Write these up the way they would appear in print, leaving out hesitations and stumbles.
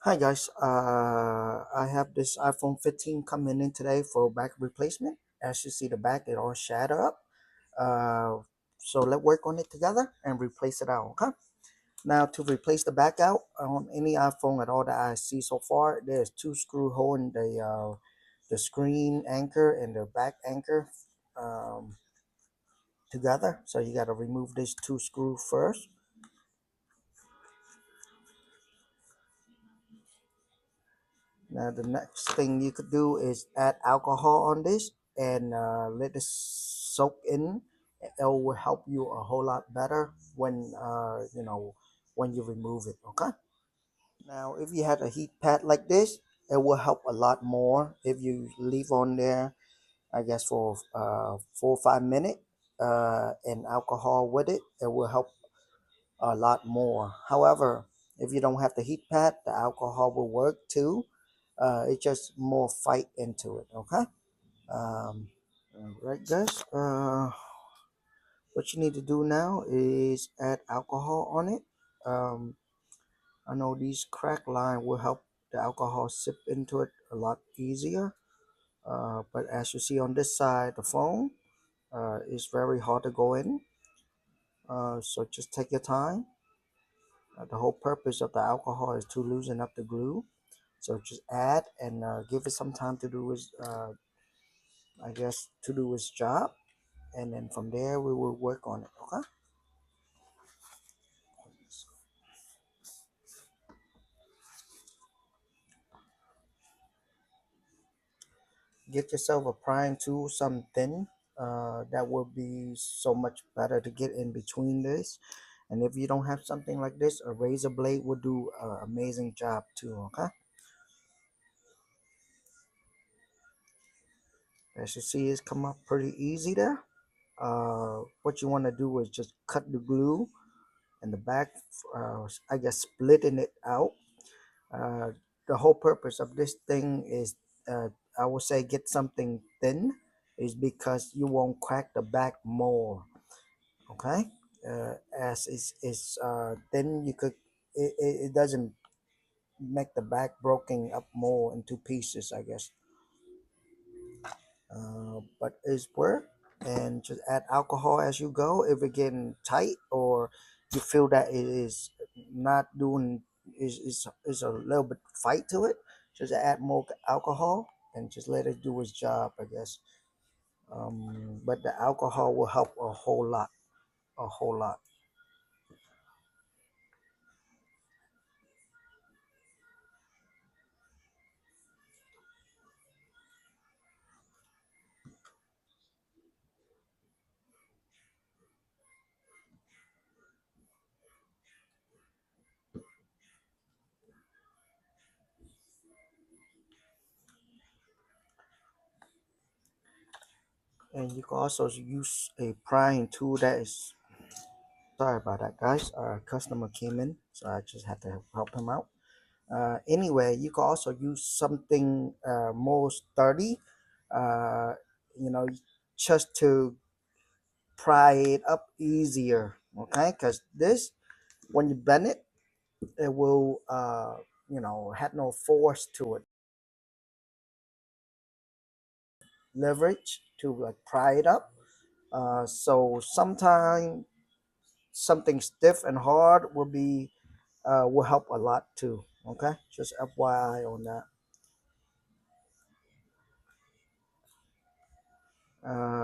Hi guys, I have this iPhone 15 coming in today for back replacement. As you see the back, it all shattered up. So let's work on it together and replace it out, okay? Now to replace the back out on any iPhone at all that I see so far, there's two screw holding the screen anchor and the back anchor um, together. So you got to remove these two screws first. Now the next thing you could do is add alcohol on this and let it soak in. It will help you a whole lot better when when you remove it. Okay. Now if you had a heat pad like this, it will help a lot more if you leave on there. I guess for 4 or 5 minutes and alcohol with it, it will help a lot more. However, if you don't have the heat pad, the alcohol will work too. It's just more fight into it. Okay. Um, right, guys. What you need to do now is add alcohol on it. Um, I know these crack line will help the alcohol sip into it a lot easier. But as you see on this side, the phone is very hard to go in. So just take your time. The whole purpose of the alcohol is to loosen up the glue. So just add and give it some time to do its, I guess, to do its job, and then from there we will work on it. Okay. Get yourself a prying tool, something that will be so much better to get in between this. And if you don't have something like this, a razor blade will do an amazing job too. Okay. As you see, it's come up pretty easy there. What you want to do is just cut the glue in the back. I guess splitting it out. Uh, the whole purpose of this thing is, I would say, get something thin, is because you won't crack the back more. Okay, as is thin, you could it doesn't make the back broken up more into pieces, I guess. But it's work, and just add alcohol as you go. If it getting tight or you feel that it is not doing is a little bit fight to it, just add more alcohol and just let it do its job, I guess. But the alcohol will help a whole lot. And you can also use a prying tool that is, sorry about that, guys. Our customer came in, so I just had to help him out. Anyway, you can also use something more sturdy, uh, you know, just to pry it up easier. Okay, because this, when you bend it, it will, have no force to it, leverage to like pry it up. So sometimes something stiff and hard will help a lot too. Okay, just FYI on that.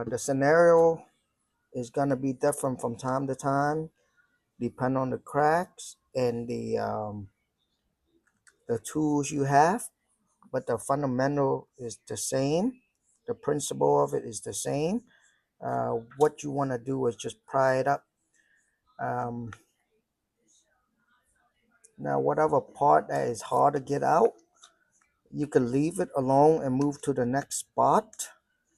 The scenario is gonna be different from time to time, depend on the cracks and the tools you have, but the fundamental is the same. The principle of it is the same. What you want to do is just pry it up. Um, Now, whatever part that is hard to get out, you can leave it alone and move to the next spot,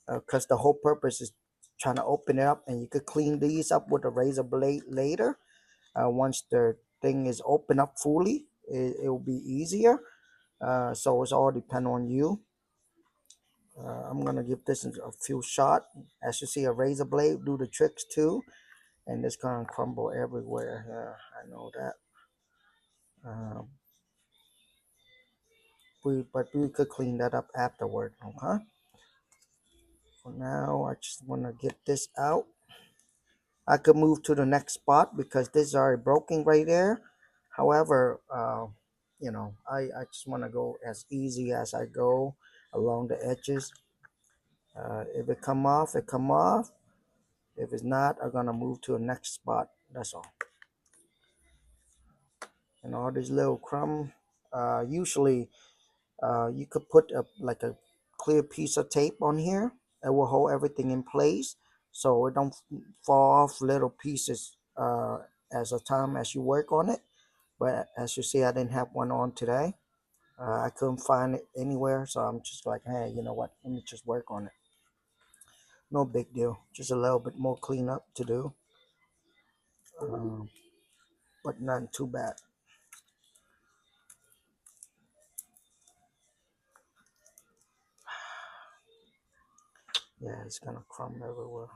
because the whole purpose is trying to open it up, and you could clean these up with a razor blade later. Once the thing is open up fully, it will be easier. So it's all depend on you. I'm gonna give this a few shot. As you see, a razor blade do the tricks too, and it's gonna crumble everywhere. I know that. Um, we could clean that up afterward. Okay. For now, I just want to get this out. I could move to the next spot because this is already broken right there. However, I just want to go as easy as I go along the edges. If it come off, it come off. If it's not, I'm gonna move to the next spot. That's all. And all these little crumb, usually you could put like a clear piece of tape on here. It will hold everything in place so it don't fall off little pieces as a time as you work on it. But as you see, I didn't have one on today. I couldn't find it anywhere, so I'm just like, hey, you know what? Let me just work on it. No big deal. Just a little bit more cleanup to do, um, but nothing too bad. Yeah, it's gonna crumb everywhere.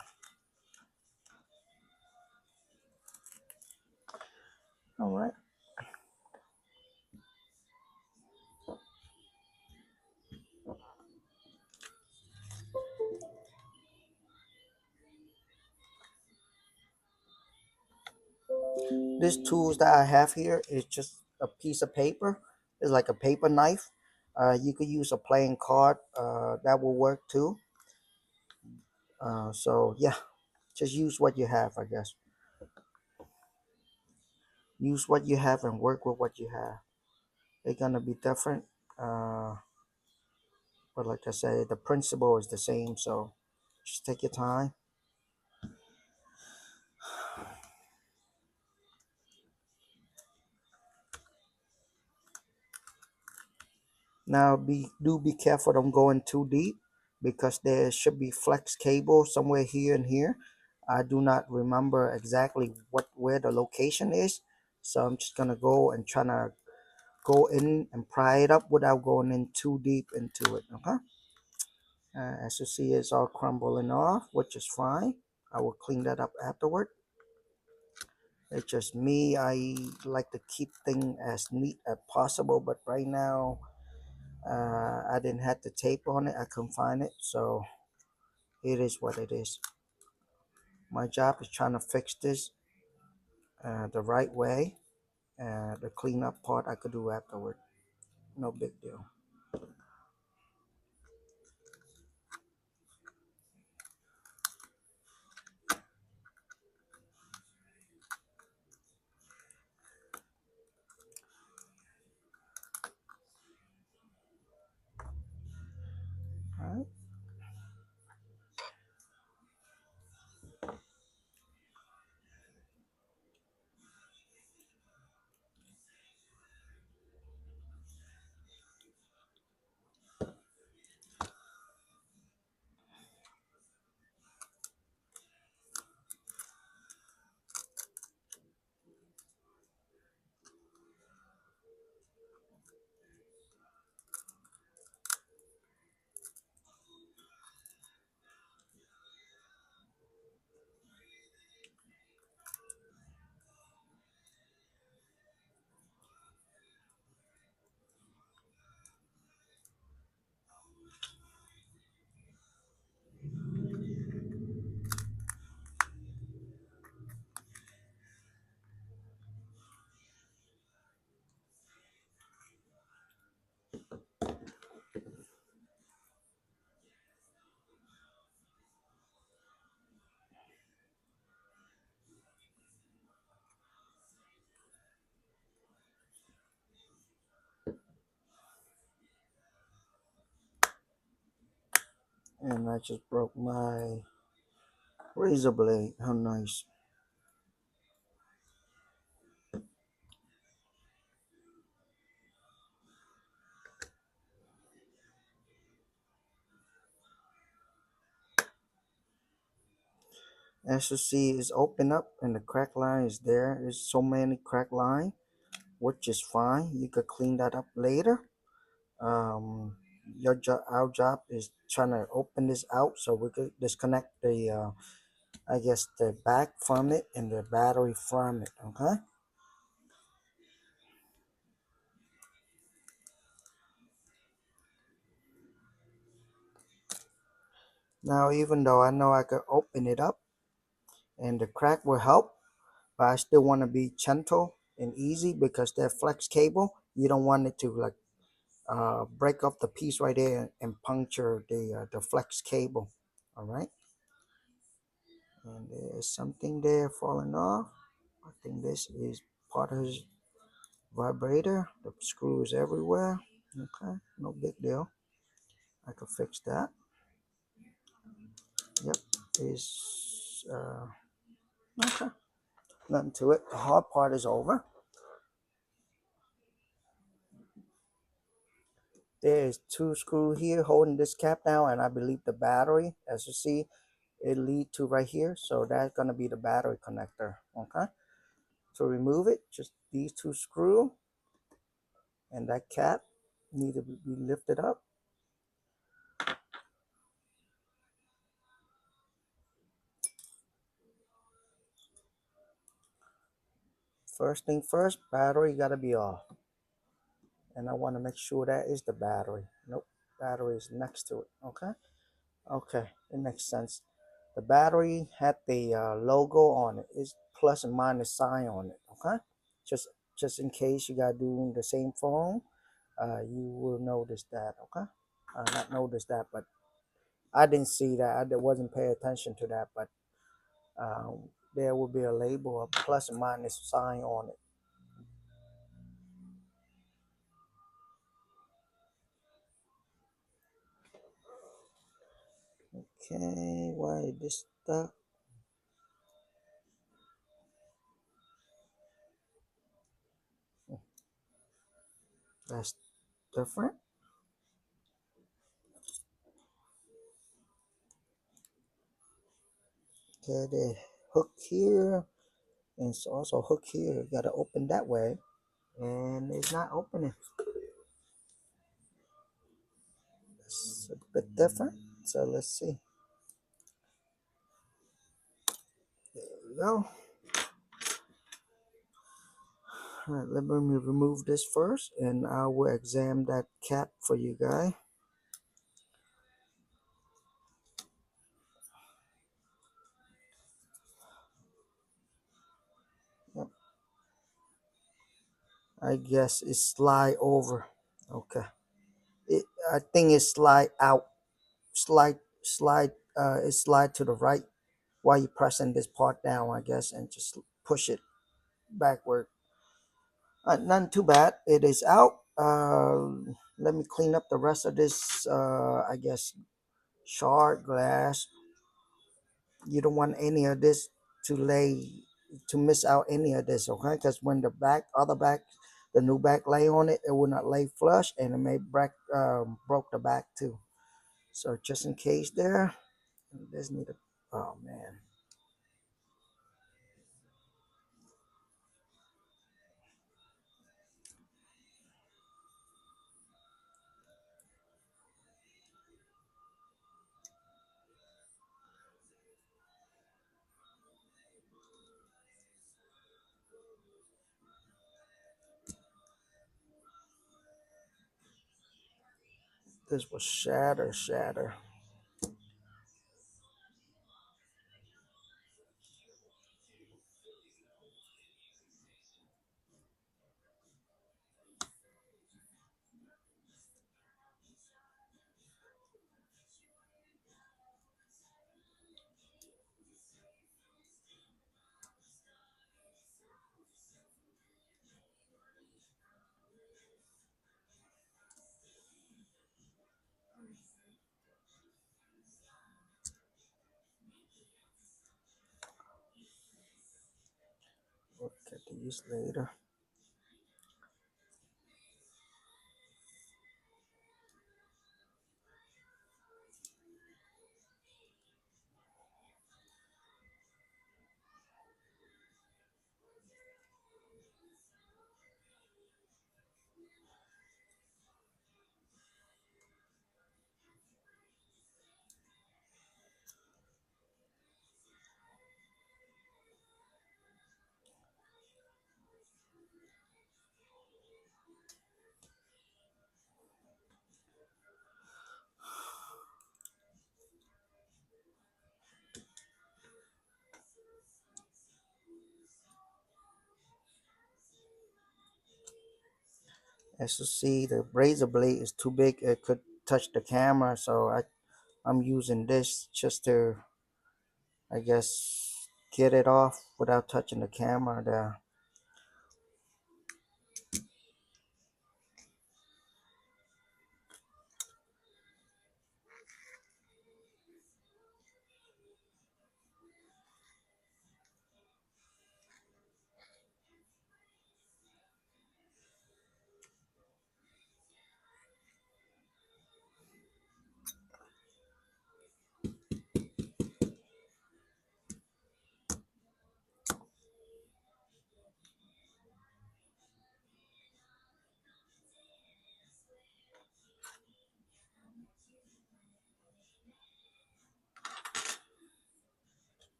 All right. This tools that I have here is just a piece of paper. It's like a paper knife. You could use a playing card. That will work too. So yeah, just use what you have, I guess. Use what you have and work with what you have. They're gonna be different, uh, but like I said, the principle is the same. So just take your time. Now be careful. Don't go in too deep because there should be flex cable somewhere here and here. I do not remember exactly where the location is, so I'm just gonna go and try to go in and pry it up without going in too deep into it. Okay. As you see, it's all crumbling off, which is fine. I will clean that up afterward. It's just me. I like to keep things as neat as possible, but right now I didn't have the tape on it. I couldn't find it, so it is what it is. My job is trying to fix this the right way. The cleanup part I could do afterward. No big deal. All right. And I just broke my razor blade. How nice. As you see, it's open up and the crack line is there. There's so many crack line, which is fine. You could clean that up later. Um, our job is trying to open this out so we could disconnect the I guess the back from it and the battery from it. Okay. Now, even though I know I could open it up and the crack will help, but I still want to be gentle and easy because that flex cable, you don't want it to like break off the piece right there and puncture the flex cable. All right, and there's something there falling off. I think this is part of his vibrator. The screw is everywhere. Okay, no big deal. I can fix that. Yep, is okay. Nothing to it. The hard part is over. There is two screws here holding this cap down, and I believe the battery, as you see, it lead to right here. So that's gonna be the battery connector. Okay. To remove it, just these two screws and that cap need to be lifted up. First thing first, battery gotta be off. And I want to make sure that is the battery. Nope, battery is next to it. Okay. Okay, it makes sense. The battery had the logo on it. It's plus and minus sign on it. Okay, just just in case you got doing the same phone, you will notice that. Okay, not notice that, but I didn't see that. I wasn't paying attention to that, but there will be a label, a plus and minus sign on it. Okay, why is this stuck? That's different. Okay, the hook here, and it's also hook here. Got to open that way, and it's not opening. It's a bit different. So let's see. There we go. All right, let me remove this first, and I will examine that cap for you guys. Yep. I guess it slide over. Okay. I think it slide out. Slide. It slide to the right while you're pressing this part down, I guess, and just push it backward. None too bad. It is out. Let me clean up the rest of this. I guess shard glass. You don't want any of this to lay to miss out any of this, okay? Because when the the new back lay on it, it will not lay flush, and it may break broke the back too. So just in case there, this need a. Oh man, this was shatter. Look at these later. As you see, the razor blade is too big. It could touch the camera, so I'm using this just to, I guess, get it off without touching the camera there.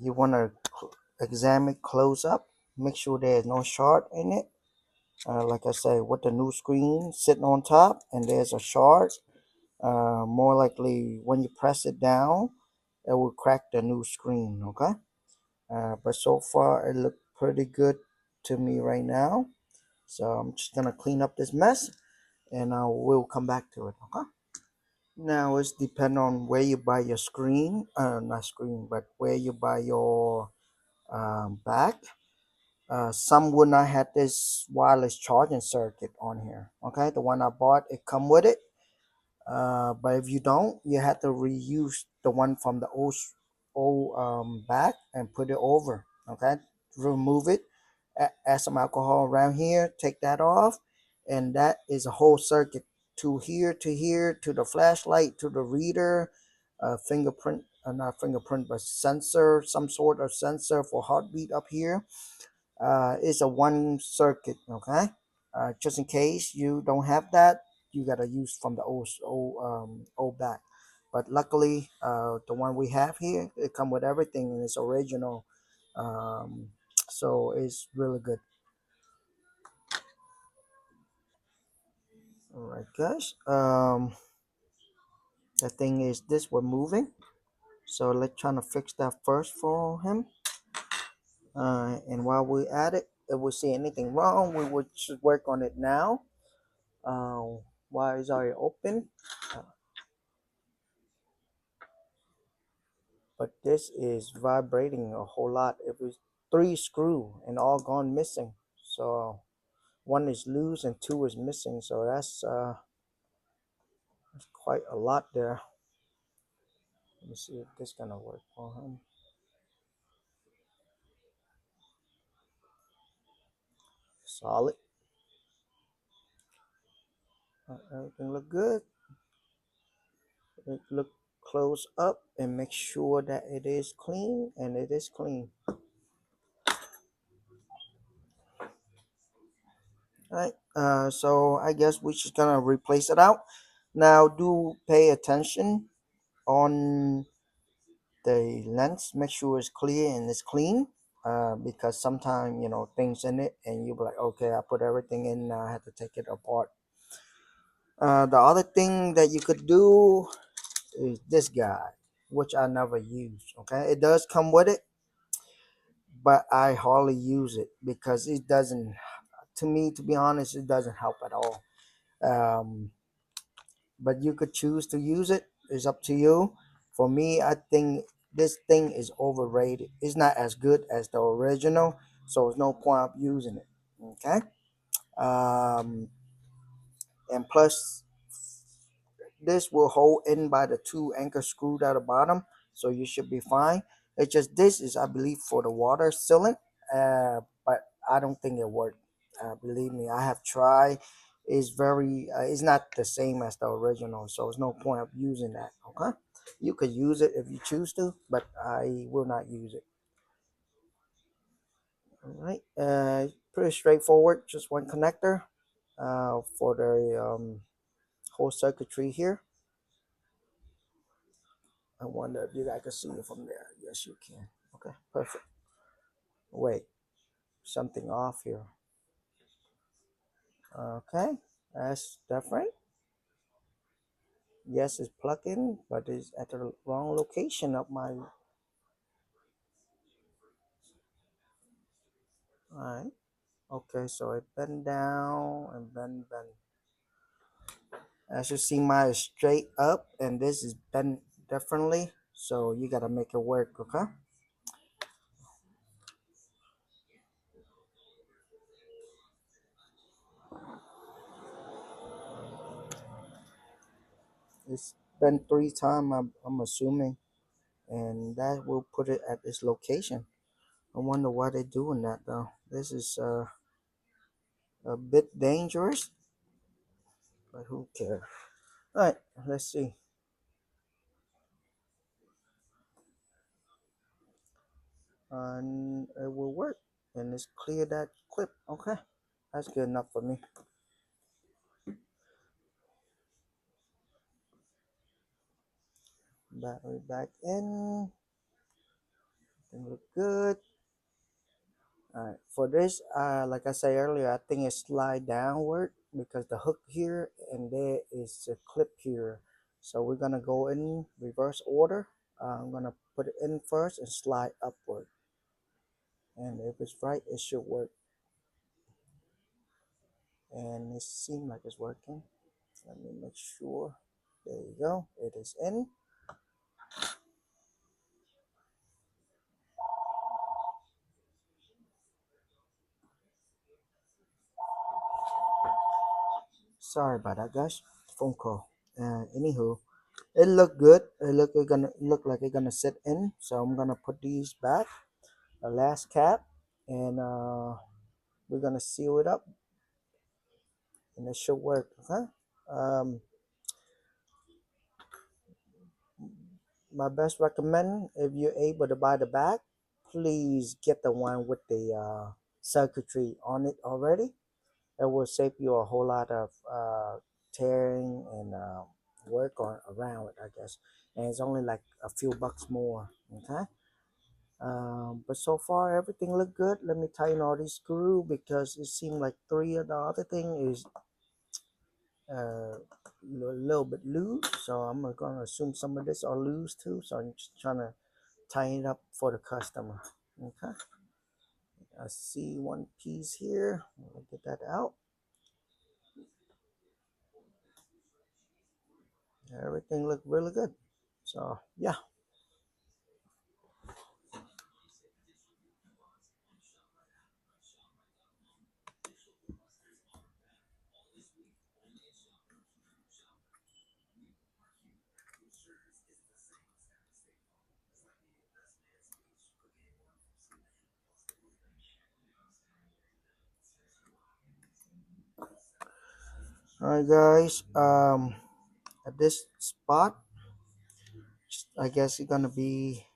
You want to examine close up, make sure there's no short in it. Like I say, with the new screen sitting on top and there's a short, more likely when you press it down, it will crack the new screen. Okay. But so far it looked pretty good to me right now. So I'm just gonna clean up this mess and I will come back to it. Okay. Now it's depend on where you buy your screen, not screen, but where you buy your back. Some would not have this wireless charging circuit on here. Okay, the one I bought, it come with it. But if you don't, you have to reuse the one from the old back and put it over. Okay, remove it, add some alcohol around here, take that off, and that is a whole circuit to here to the flashlight to the reader, fingerprint, not fingerprint, but sensor, some sort of sensor for heartbeat up here. It's a one circuit. Okay, just in case you don't have that, you gotta use from the old back. But luckily, the one we have here, it come with everything and it's original. um, so it's really good. All right, guys. The thing is, this we're moving, so let's try to fix that first for him. And while we at it, if we see anything wrong, we would should work on it now. uh, while it's already open. uh, but this is vibrating a whole lot. It was three screw and all gone missing. So one is loose and two is missing. So that's quite a lot there. Let me see if this gonna work for him. Solid. Everything look good. Look close up and make sure that it is clean, and it is clean. All right. So I guess we're just gonna replace it out. Now do pay attention on the lens, make sure it's clear and it's clean, because sometimes things in it and you'll be like, okay, I put everything in, now I have to take it apart. The other thing that you could do is this guy, which I never use. Okay, it does come with it, but I hardly use it because it doesn't, to me, to be honest, it doesn't help at all. um, but you could choose to use it. It's up to you. For me, I think this thing is overrated. It's not as good as the original, so there's no point of using it. Okay. um and plus, this will hold in by the two anchor screwed at the bottom, so you should be fine. It's just this is, I believe, for the water sealant, but I don't think it worked. Believe me, I have tried. It's very, it's not the same as the original, so there's no point of using that. Okay, you could use it if you choose to, but I will not use it. All right, pretty straightforward. Just one connector for the whole circuitry here. I wonder if you guys can see it from there. Yes, you can. Okay, perfect. Wait. something off here. Okay, that's different. Yes, it's plugged in, but it's at the wrong location of my. Alright. Okay, so it bend down and bend. As you see, mine is straight up, and this is bent differently. So you gotta make it work. Okay. It's been 3 times. I'm assuming, and that will put it at this location. I wonder why they're doing that though. This is a bit dangerous, but who cares? All right, let's see. And it will work. And it's clear that clip. Okay, that's good enough for me. Battery back in. Everything look good. All right, for this, like I said earlier, I think it slide downward because the hook here and there is a clip here. So we're gonna go in reverse order. I'm gonna put it in first and slide upward. And if it's right, it should work. And it seems like it's working. Let me make sure. There you go. It is in. Sorry about that, guys. Phone call. Anywho, it look good. It gonna look like it's gonna sit in. So I'm gonna put these back. The last cap, and we're gonna seal it up, and it should work. Okay. Um, my best recommend if you're able to buy the bag, please get the one with the circuitry on it already. It will save you a whole lot of tearing and work on around it, I guess. And it's only like a few bucks more. Okay. But so far everything looked good. Let me tighten all these screw because it seemed like three of the other thing is a little bit loose. So I'm gonna assume some of this are loose too. So I'm just trying to tighten it up for the customer. Okay. I see one piece here. I'll get that out. Everything looked really good. So yeah. All right, guys. At this spot, I guess it's gonna be.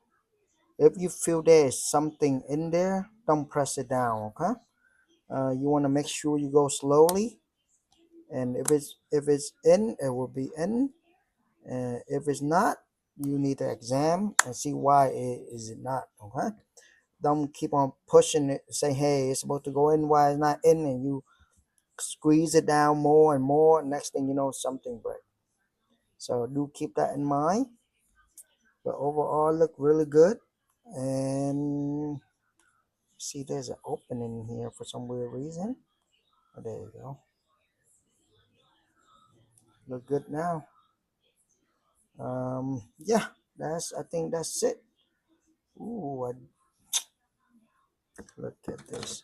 If you feel there is something in there, don't press it down. Okay. You want to make sure you go slowly, and if it's in, it will be in. And if it's not, you need to examine and see why it not. Okay. Don't keep on pushing it. Say, hey, it's supposed to go in. Why it's not in? And you squeeze it down more and more. Next thing you know, something break. So do keep that in mind. But overall, look really good. And see, there's an opening here for some weird reason. Oh, there you go. Look good now. Yeah, I think that's it. Ooh, look at this.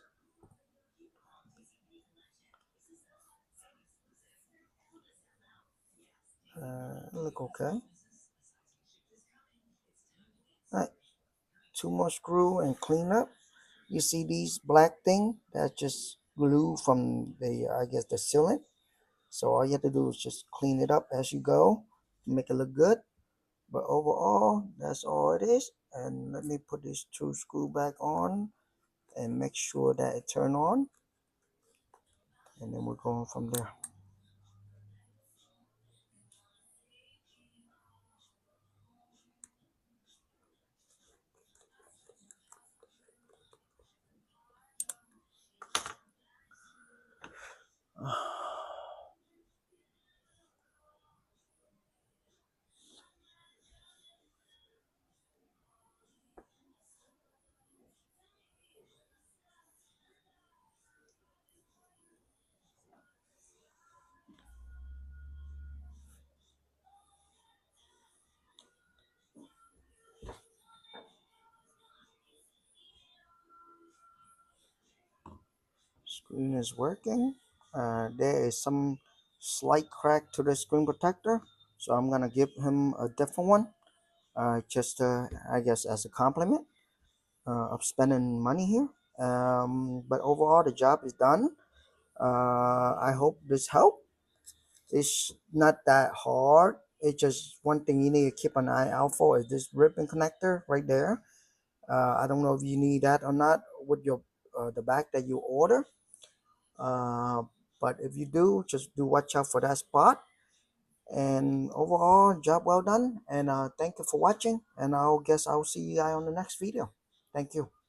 Look okay. All right, two more screw and clean up. You see these black thing? That's just glue from the, I guess, the sealant. So all you have to do is just clean it up as you go to make it look good. But overall, that's all it is. And let me put this two screw back on and make sure that it turn on. And then we're going from there. is working. There is some slight crack to the screen protector, so I'm gonna give him a different one. Just I guess as a compliment of spending money here. But overall, the job is done. I hope this helped. It's not that hard. It's just one thing you need to keep an eye out for is this ribbon connector right there. I don't know if you need that or not with your the bag that you order. Uh, but if you do, just do watch out for that spot. And overall, job well done. And thank you for watching. And I'll guess I'll see you guys on the next video. Thank you.